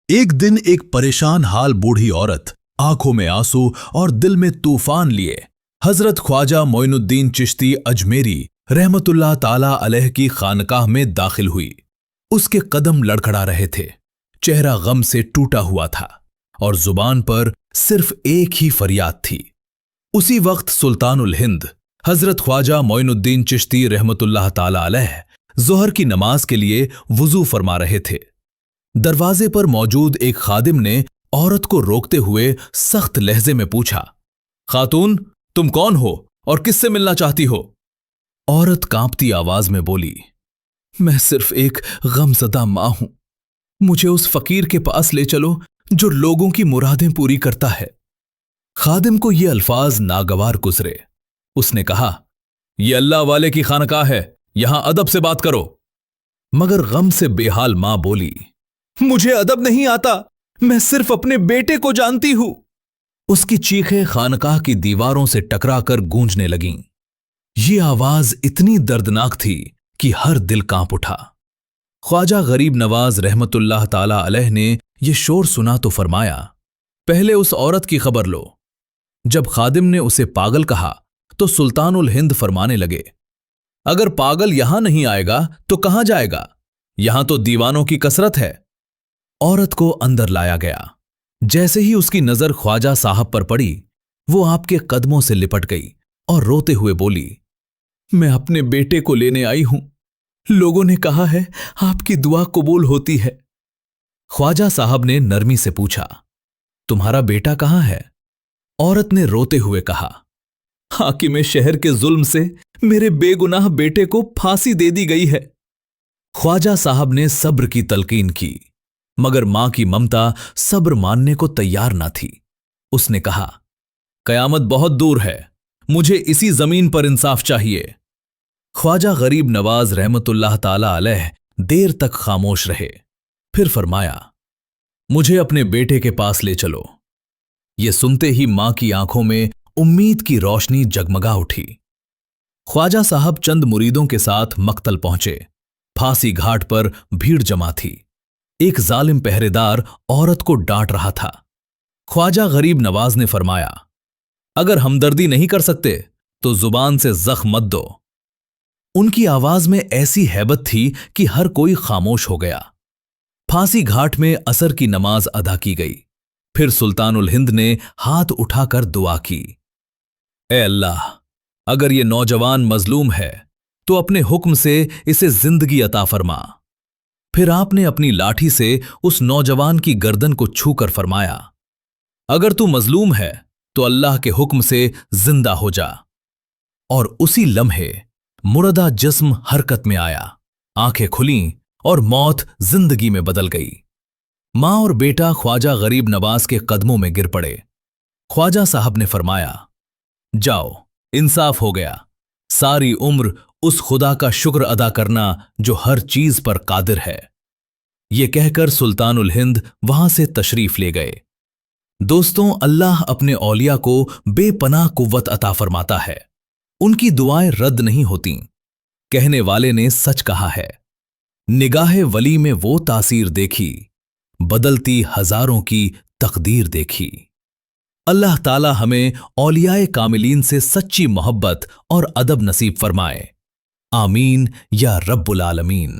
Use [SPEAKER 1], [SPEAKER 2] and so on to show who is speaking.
[SPEAKER 1] एक दिन एक परेशान हाल बूढ़ी औरत, आंखों में आंसू और दिल में तूफान लिए, हजरत ख्वाजा मोइनुद्दीन चिश्ती अजमेरी रहमतुल्लाह ताला अलैह की खानकाह में दाखिल हुई। उसके कदम लड़खड़ा रहे थे, चेहरा गम से टूटा हुआ था और जुबान पर सिर्फ एक ही फरियाद थी। उसी वक्त सुल्तानुल हिंद हजरत ख्वाजा मोइनुद्दीन चिश्ती रहमतुल्लाह ताला अलैह ज़ोहर की नमाज के लिए वुजू फरमा रहे थे। दरवाजे पर मौजूद एक खादिम ने औरत को रोकते हुए सख्त लहजे में पूछा, खातून, तुम कौन हो और किससे मिलना चाहती हो? औरत कांपती आवाज में बोली, मैं सिर्फ एक गमज़दा मां हूं। मुझे उस फकीर के पास ले चलो जो लोगों की मुरादें पूरी करता है। खादिम को ये अल्फाज नागवार गुजरे। उसने कहा, यह अल्लाह वाले की खानकाह है, यहां अदब से बात करो। मगर गम से बेहाल मां बोली, मुझे अदब नहीं आता, मैं सिर्फ अपने बेटे को जानती हूं। उसकी चीखें खानकाह की दीवारों से टकराकर गूंजने लगीं। ये आवाज इतनी दर्दनाक थी कि हर दिल कांप उठा। ख्वाजा गरीब नवाज रहमतुल्लाह ताला अलैह ने यह शोर सुना तो फरमाया, पहले उस औरत की खबर लो। जब खादिम ने उसे पागल कहा तो सुल्तानुल हिंद फरमाने लगे, अगर पागल यहां नहीं आएगा तो कहां जाएगा? यहां तो दीवानों की कसरत है। औरत को अंदर लाया गया। जैसे ही उसकी नजर ख्वाजा साहब पर पड़ी, वो आपके कदमों से लिपट गई और रोते हुए बोली, मैं अपने बेटे को लेने आई हूं। लोगों ने कहा है आपकी दुआ कबूल होती है। ख्वाजा साहब ने नरमी से पूछा, तुम्हारा बेटा कहां है? औरत ने रोते हुए कहा, हाकिम शहर के जुल्म से मेरे बेगुनाह बेटे को फांसी दे दी गई है। ख्वाजा साहब ने सब्र की तलकीन की, मगर मां की ममता सब्र मानने को तैयार ना थी। उसने कहा, कयामत बहुत दूर है, मुझे इसी जमीन पर इंसाफ चाहिए। ख्वाजा गरीब नवाज रहमतुल्लाह ताला अलैह देर तक खामोश रहे। फिर फरमाया, मुझे अपने बेटे के पास ले चलो। ये सुनते ही मां की आंखों में उम्मीद की रोशनी जगमगा उठी। ख्वाजा साहब चंद मुरीदों के साथ मक्तल पहुंचे। फांसी घाट पर भीड़ जमा थी। एक जालिम पहरेदार औरत को डांट रहा था। ख्वाजा गरीब नवाज ने फरमाया, अगर हमदर्दी नहीं कर सकते तो जुबान से जख्म मत दो। उनकी आवाज में ऐसी हैबत थी कि हर कोई खामोश हो गया। फांसी घाट में असर की नमाज अदा की गई। फिर सुल्तानुल हिंद ने हाथ उठाकर दुआ की, ए अल्लाह, अगर ये नौजवान मजलूम है तो अपने हुक्म से इसे जिंदगी अता फरमा। फिर आपने अपनी लाठी से उस नौजवान की गर्दन को छूकर फरमाया, अगर तू मजलूम है तो अल्लाह के हुक्म से जिंदा हो जा। और उसी लम्हे मुर्दा जिस्म हरकत में आया, आंखें खुलीं और मौत जिंदगी में बदल गई। मां और बेटा ख्वाजा गरीब नवाज के कदमों में गिर पड़े। ख्वाजा साहब ने फरमाया, जाओ, इंसाफ हो गया। सारी उम्र उस खुदा का शुक्र अदा करना जो हर चीज पर कादिर है। ये कहकर सुल्तानुल हिंद वहां से तशरीफ ले गए। दोस्तों, अल्लाह अपने औलिया को बेपनाह कुव्वत अता फरमाता है। उनकी दुआएं रद्द नहीं होती। कहने वाले ने सच कहा है, निगाहे वली में वो तासीर देखी, बदलती हजारों की तकदीर देखी। अल्लाह ताला हमें औलियाए कामिलीन से सच्ची मोहब्बत और अदब नसीब फरमाए। आमीन या रब्बुल आलमीन।